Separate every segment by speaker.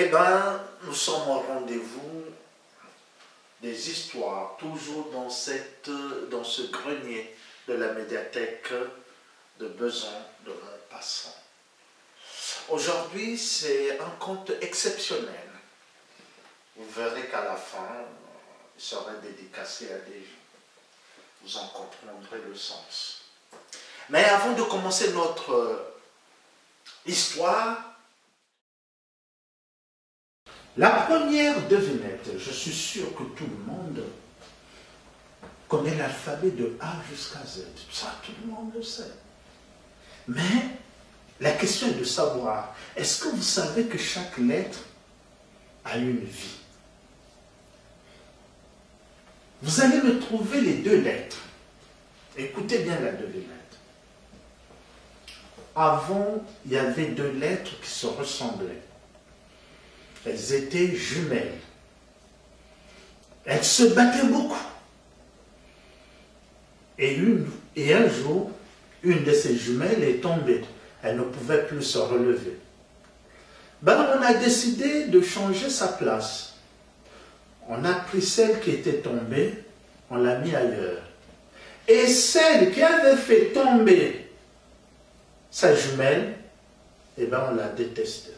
Speaker 1: Eh bien, nous sommes au rendez-vous des histoires, toujours dans ce grenier de la médiathèque de Besançon de Montpassant. Aujourd'hui, c'est un conte exceptionnel. Vous verrez qu'à la fin, il sera dédicacé à des gens. Vous en comprendrez le sens. Mais avant de commencer notre histoire, la première devinette, je suis sûr que tout le monde connaît l'alphabet de A jusqu'à Z. Ça, tout le monde le sait. Mais la question est de savoir, est-ce que vous savez que chaque lettre a une vie? Vous allez me trouver les deux lettres. Écoutez bien la devinette. Avant, il y avait deux lettres qui se ressemblaient. Elles étaient jumelles. Elles se battaient beaucoup. Et un jour, une de ces jumelles est tombée. Elle ne pouvait plus se relever. Ben, on a décidé de changer sa place. On a pris celle qui était tombée, on l'a mis ailleurs. Et celle qui avait fait tomber sa jumelle, eh ben, on l'a détestée.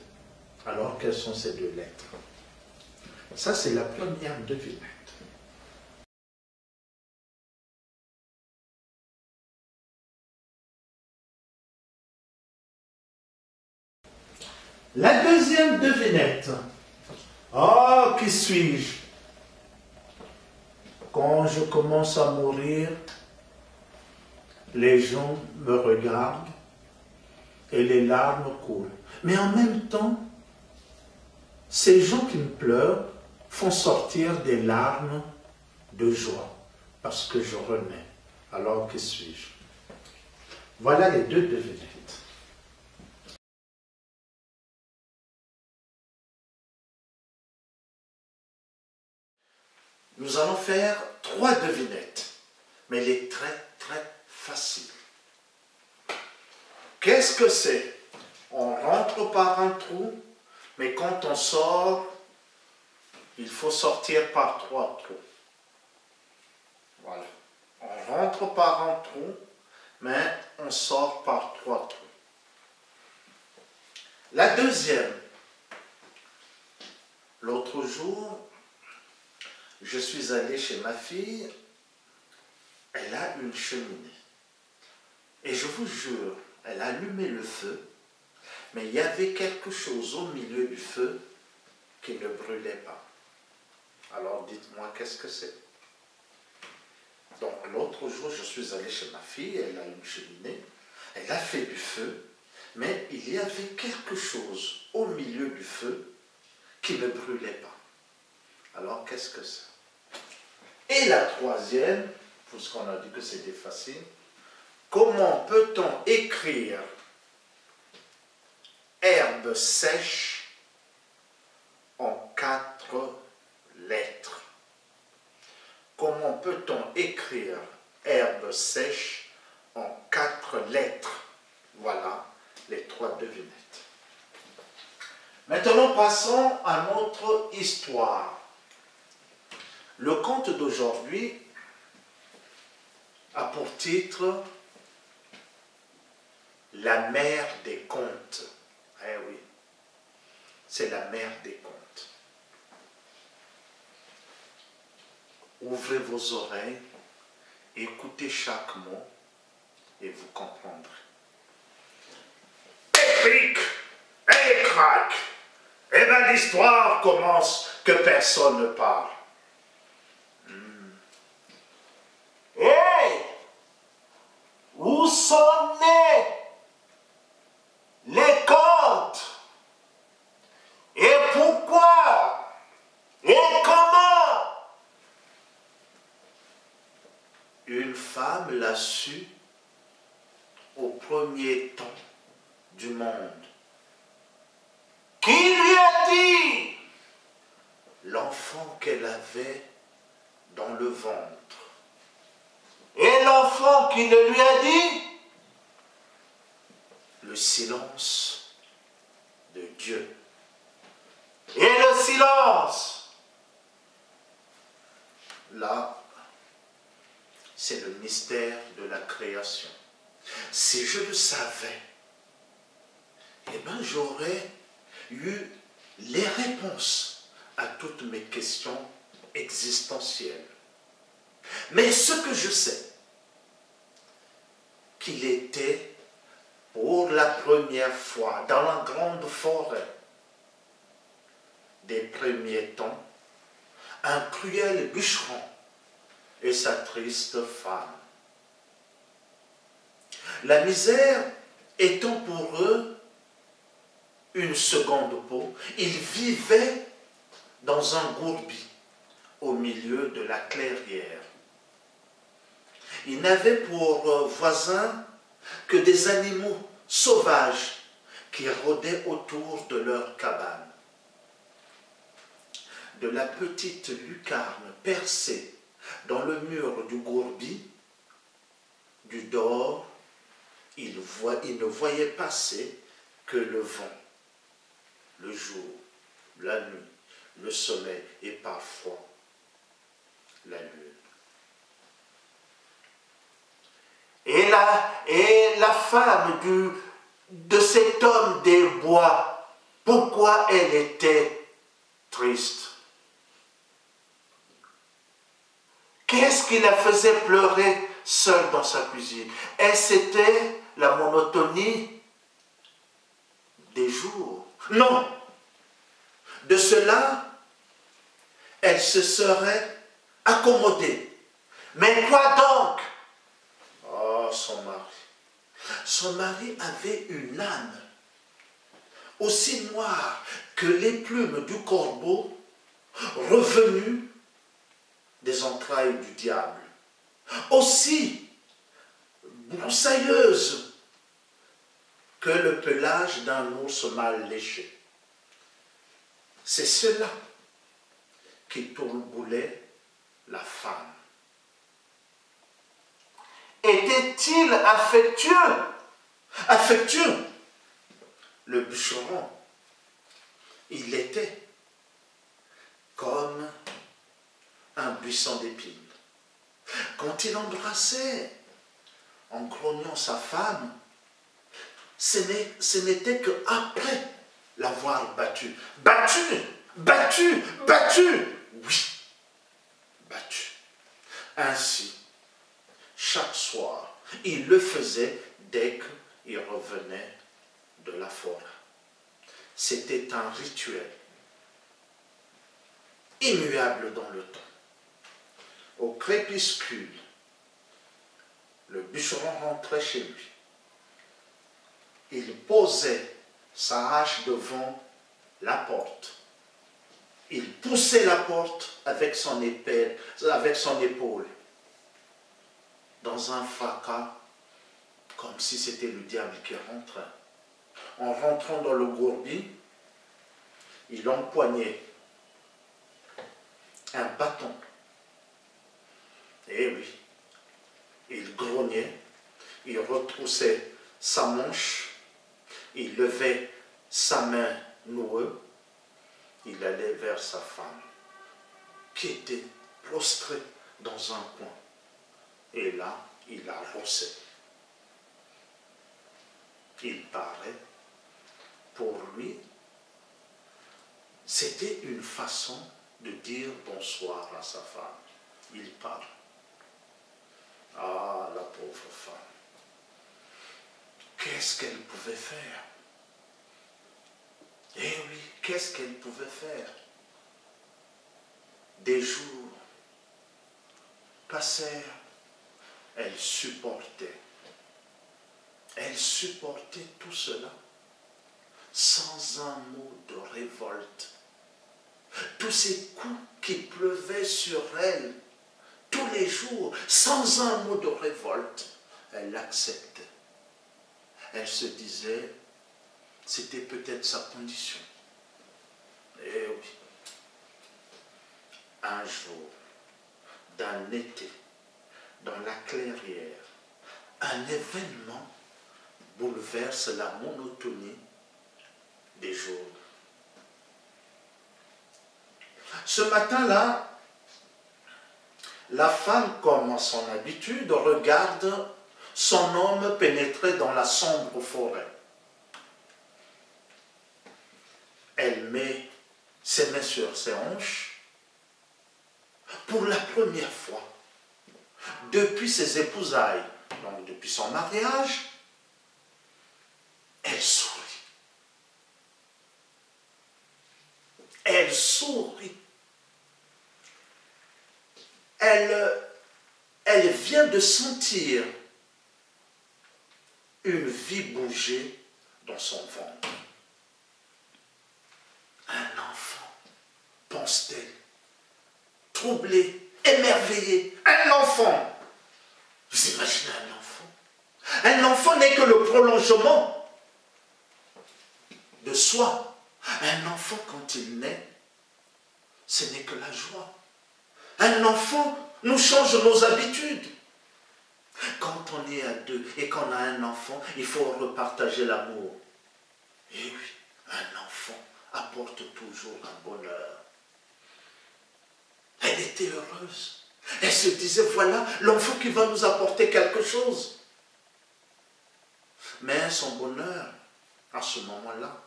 Speaker 1: Alors, quelles sont ces deux lettres? Ça, c'est la première devinette. La deuxième devinette. Oh, qui suis-je? Quand je commence à mourir, les gens me regardent et les larmes coulent. Mais en même temps, ces gens qui me pleurent font sortir des larmes de joie parce que je renais. Alors, qui suis-je? Voilà les deux devinettes. Nous allons faire 3 devinettes, mais les très faciles. Qu'est-ce que c'est? On rentre par un trou, mais quand on sort, il faut sortir par 3 trous. Voilà. On rentre par un trou, mais on sort par 3 trous. La deuxième. L'autre jour, je suis allé chez ma fille, elle a une cheminée. Et je vous jure, elle a allumé le feu, mais il y avait quelque chose au milieu du feu qui ne brûlait pas. Alors dites-moi, qu'est-ce que c'est? Donc l'autre jour, je suis allé chez ma fille, elle a une cheminée, elle a fait du feu, mais il y avait quelque chose au milieu du feu qui ne brûlait pas. Alors qu'est-ce que c'est? Et la troisième, puisqu'on a dit que c'était facile, comment peut-on écrire herbe sèche en 4 lettres? Comment peut-on écrire herbe sèche en 4 lettres? Voilà les 3 devinettes. Maintenant, passons à notre histoire. Le conte d'aujourd'hui a pour titre La mère des contes. Eh oui, c'est la mère des contes. Ouvrez vos oreilles, écoutez chaque mot et vous comprendrez. Et cric, et crac, et bien l'histoire commence que personne ne parle. Hey! Où sont nés les contes? Et pourquoi? Et comment? Une femme l'a su au premier temps du monde. Qui lui a dit? L'enfant qu'elle avait dans le ventre. Et l'enfant qui le lui a dit? Le silence de Dieu. Et silence. Là, c'est le mystère de la création. Si je le savais, eh bien, j'aurais eu les réponses à toutes mes questions existentielles. Mais ce que je sais, qu'il était pour la première fois dans la grande forêt des premiers temps, un cruel bûcheron et sa triste femme. La misère étant pour eux une seconde peau, ils vivaient dans un gourbi au milieu de la clairière. Ils n'avaient pour voisins que des animaux sauvages qui rôdaient autour de leur cabane. De la petite lucarne percée dans le mur du gourbi, du dehors, ils ne voyaient passer que le vent, le jour, la nuit, le soleil et parfois la lune. Et la femme de cet homme des bois, pourquoi elle était triste? Qu'est-ce qui la faisait pleurer seule dans sa cuisine? Est-ce c'était la monotonie des jours? Non. De cela, elle se serait accommodée. Mais quoi donc? Oh, son mari. Son mari avait une âme aussi noire que les plumes du corbeau revenu des entrailles du diable, aussi broussailleuse que le pelage d'un ours mal léché. C'est cela qui tourboulait la femme. Était-il affectueux? Affectueux? Le bûcheron, il était comme un buisson d'épines. Quand il embrassait en grognant sa femme, ce n'était qu'après l'avoir battue. Battue, battue, battue. Oui, battue. Ainsi, chaque soir, il le faisait dès qu'il revenait de la forêt. C'était un rituel immuable dans le temps. Au crépuscule, le bûcheron rentrait chez lui. Il posait sa hache devant la porte. Il poussait la porte avec son épaule, dans un fracas, comme si c'était le diable qui rentrait. En rentrant dans le gourbi, il empoignait un bâton. Et oui, il grognait, il retroussait sa manche, il levait sa main noueuse, il allait vers sa femme, qui était prostrée dans un coin. Et là, il la rossait. Il paraît, pour lui, c'était une façon de dire bonsoir à sa femme. Il parle. Ah, la pauvre femme. Qu'est-ce qu'elle pouvait faire? Eh oui, qu'est-ce qu'elle pouvait faire? Des jours passèrent, elle supportait. Elle supportait tout cela sans un mot de révolte. Tous ces coups qui pleuvaient sur elle tous les jours, sans un mot de révolte, elle l'acceptait. Elle se disait, c'était peut-être sa condition. Eh oui. Un jour, d'un été, dans la clairière, un événement bouleverse la monotonie des jours. Ce matin-là, la femme, comme à son habitude, regarde son homme pénétrer dans la sombre forêt. Elle met ses mains sur ses hanches. Pour la première fois, depuis ses épousailles, donc depuis son mariage, elle sourit. Elle sourit. Elle vient de sentir une vie bouger dans son ventre. Un enfant, pense-t-elle, troublé, émerveillé. Un enfant. Vous imaginez un enfant? Un enfant n'est que le prolongement de soi. Un enfant, quand il naît, ce n'est que la joie. Un enfant nous change nos habitudes. Quand on est à deux et qu'on a un enfant, il faut repartager l'amour. Et oui, un enfant apporte toujours un bonheur. Elle était heureuse. Elle se disait, voilà l'enfant qui va nous apporter quelque chose. Mais son bonheur, à ce moment-là,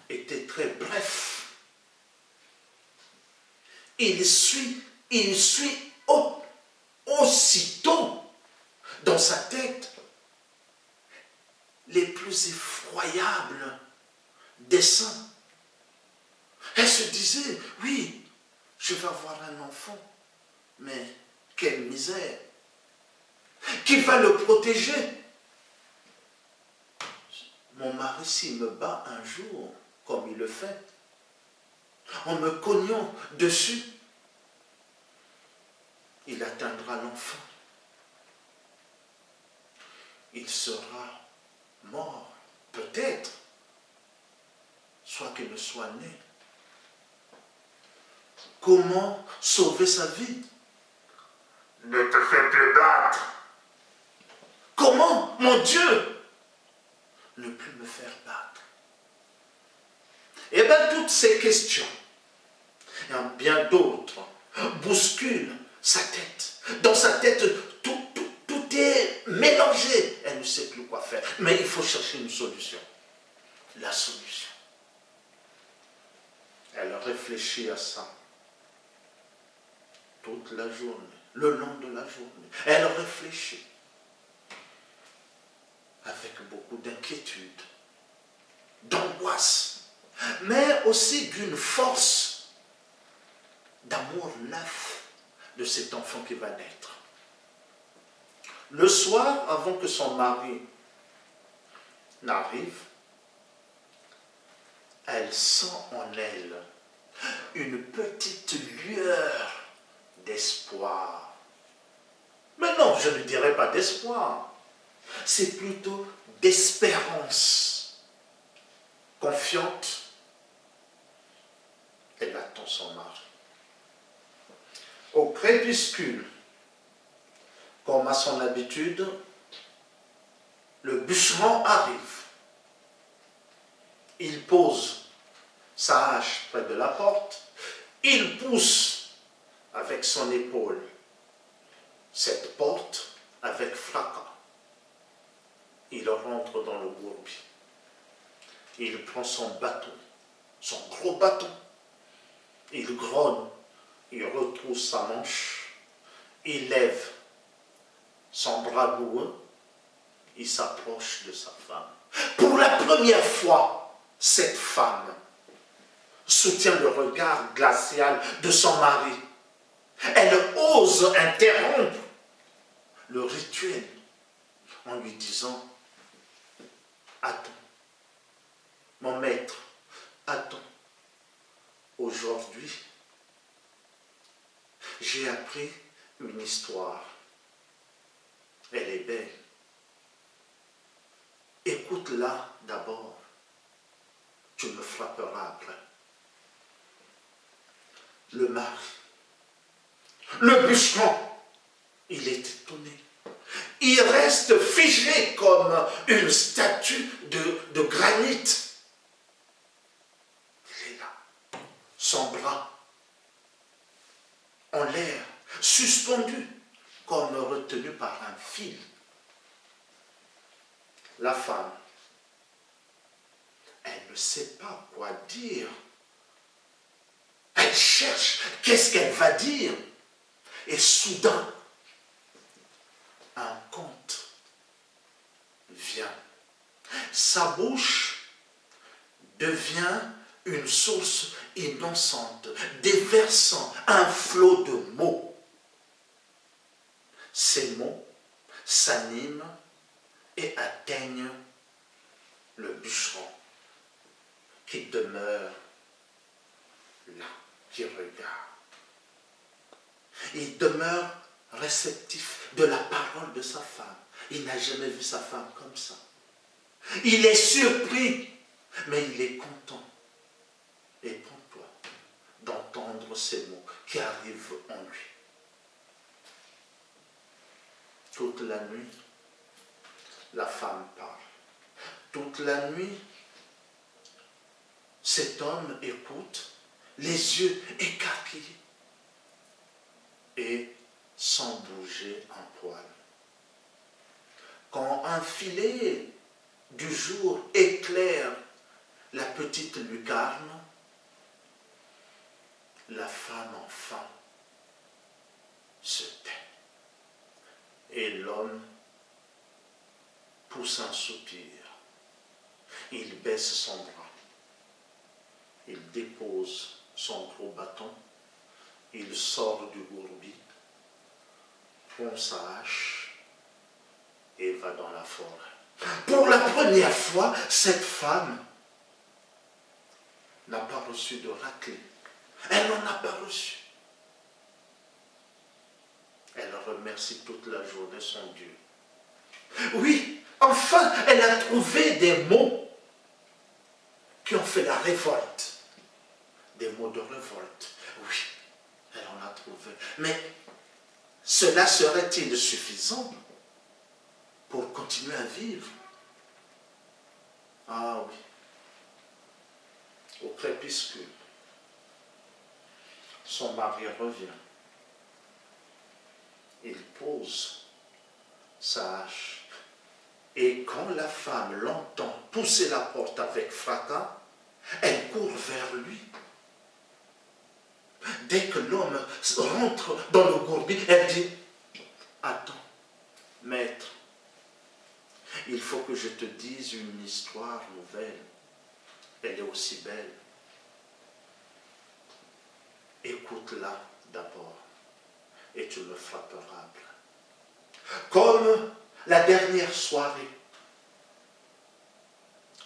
Speaker 1: était très bref. Il suit aussitôt dans sa tête les plus effroyables desseins. Elle se disait, oui, je vais avoir un enfant, mais quelle misère. Qui va le protéger? Mon mari, s'il me bat un jour, comme il le fait, en me cognant dessus, il atteindra l'enfant. Il sera mort, peut-être, soit qu'il ne soit né. Comment sauver sa vie? Ne te fais plus battre. Comment, mon Dieu, ne plus me faire battre? Eh bien, toutes ces questions, et bien d'autres, bousculent sa tête. Dans sa tête, tout est mélangé. Elle ne sait plus quoi faire. Mais il faut chercher une solution. La solution. Elle réfléchit à ça toute la journée, le long de la journée. Elle réfléchit avec beaucoup d'inquiétude, d'angoisse, mais aussi d'une force d'amour neuf de cet enfant qui va naître. Le soir, avant que son mari n'arrive, elle sent en elle une petite lueur d'espoir. Mais non, je ne dirais pas d'espoir. C'est plutôt d'espérance. Confiante, elle attend son mari. Au crépuscule, comme à son habitude, le bûcheron arrive. Il pose sa hache près de la porte. Il pousse avec son épaule cette porte avec fracas. Il rentre dans le bourbier. Il prend son bâton, son gros bâton. Il grogne, il retrousse sa manche, il lève son bras boueux, il s'approche de sa femme. Pour la première fois, cette femme soutient le regard glacial de son mari. Elle ose interrompre le rituel en lui disant, attends, mon maître, attends, aujourd'hui, j'ai appris une histoire. Elle est belle. Écoute-la d'abord. Tu me frapperas après. Le mari, le bûcheron, il est étonné. Il reste figé comme une statue de granit. Il est là, son bras en l'air, suspendus, comme retenus par un fil. La femme, elle ne sait pas quoi dire. Elle cherche, qu'est-ce qu'elle va dire? Et soudain, un conte vient. Sa bouche devient une source innocente, déversant un flot de mots. Ces mots s'animent et atteignent le bûcheron qui demeure là, qui regarde. Il demeure réceptif de la parole de sa femme. Il n'a jamais vu sa femme comme ça. Il est surpris, mais il est content. Et pour toi, d'entendre ces mots qui arrivent en lui. Toute la nuit, la femme parle. Toute la nuit, cet homme écoute, les yeux écarquillés et sans bouger un poil. Quand un filet du jour éclaire la petite lucarne, la femme enfin se tait. Et l'homme pousse un soupir. Il baisse son bras. Il dépose son gros bâton. Il sort du gourbi, prend sa hache et va dans la forêt. Pour la première fois, cette femme n'a pas reçu de raclée. Elle n'en a pas reçu. Elle remercie toute la journée son Dieu. Oui, enfin, elle a trouvé des mots qui ont fait la révolte. Des mots de révolte. Oui, elle en a trouvé. Mais cela serait-il suffisant pour continuer à vivre? Ah oui. Au crépuscule, son mari revient. Il pose sa hache. Et quand la femme l'entend pousser la porte avec fracas, elle court vers lui. Dès que l'homme rentre dans le gourbi, elle dit « Attends, maître, il faut que je te dise une histoire nouvelle. Elle est aussi belle. Écoute-la d'abord et tu me frapperas plein. » Comme la dernière soirée,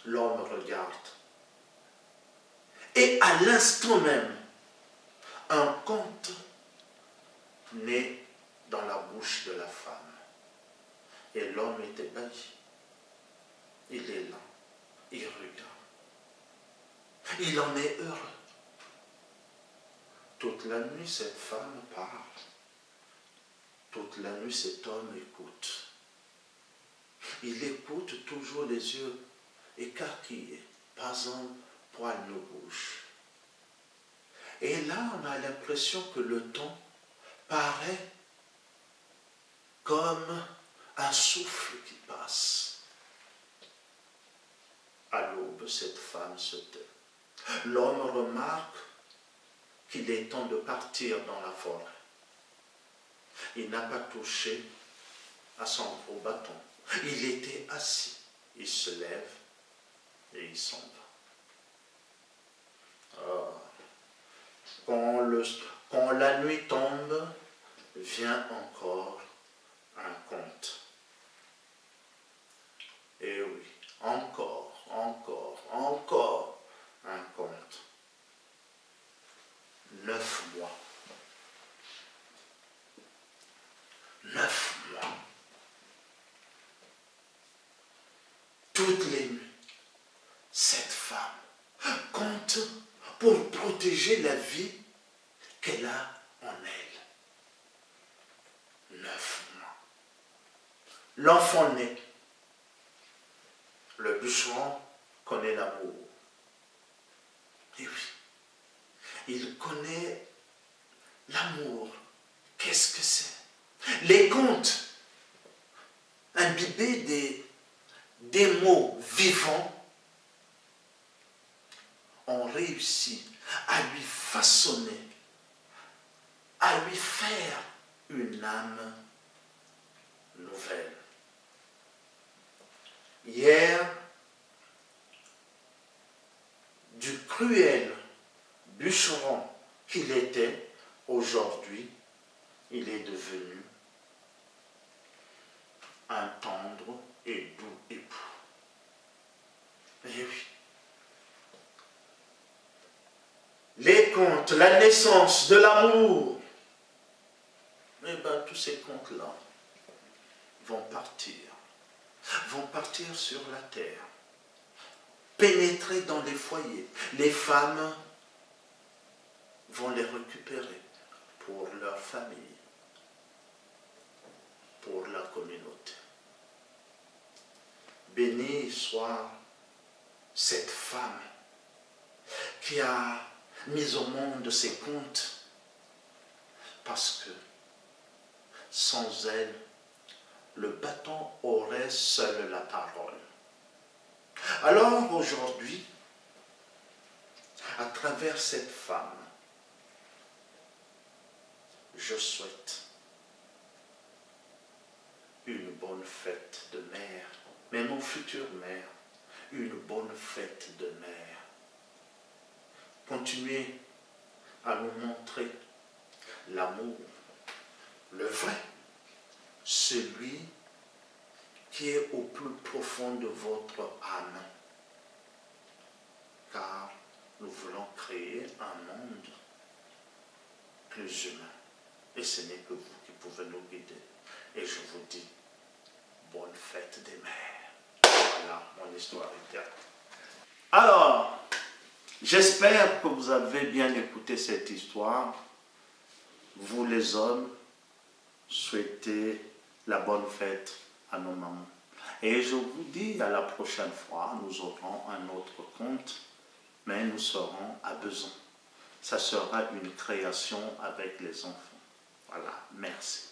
Speaker 1: l'homme regarde. Et à l'instant même, un conte naît dans la bouche de la femme. Et l'homme est ébahi. Il est là. Il regarde. Il en est heureux. Toute la nuit, cette femme parle. Toute la nuit, cet homme écoute. Il écoute toujours les yeux écarquillés, pas un poil ne bouge. Et là, on a l'impression que le temps paraît comme un souffle qui passe. À l'aube, cette femme se tait. L'homme remarque qu'il est temps de partir dans la forêt. Il n'a pas touché à son gros bâton. Il était assis. Il se lève et il s'en va. Quand la nuit tombe, vient encore un conte. Et oui, encore un conte. 9 mois. 9 mois. Toutes les nuits, cette femme compte pour protéger la vie qu'elle a en elle. 9 mois. L'enfant naît. Le bûcheron connaît l'amour. Et oui, il connaît L'amour, qu'est-ce que c'est? Les contes imbibés des mots vivants ont réussi à lui façonner, à lui faire une âme nouvelle. Hier, du cruel bûcheron qu'il était, aujourd'hui, il est devenu un tendre et doux époux. Eh oui. Les contes, la naissance de l'amour, eh bien, tous ces contes-là vont partir sur la terre, pénétrer dans les foyers. Les femmes vont les récupérer pour leur famille, pour la communauté. Béni soit cette femme qui a mis au monde ces contes, parce que sans elle, le bâton aurait seul la parole. Alors aujourd'hui, à travers cette femme, je souhaite une bonne fête de mère, même aux futures mères, une bonne fête de mère. Continuez à nous montrer l'amour, le vrai, celui qui est au plus profond de votre âme. Car nous voulons créer un monde plus humain. Et ce n'est que vous qui pouvez nous guider. Et je vous dis, bonne fête des mères. Voilà mon histoire interne. Alors, j'espère que vous avez bien écouté cette histoire. Vous les hommes, souhaitez la bonne fête à nos mamans. Et je vous dis à la prochaine fois, nous aurons un autre conte, mais nous serons à besoin. Ça sera une création avec les enfants. Voilà, merci.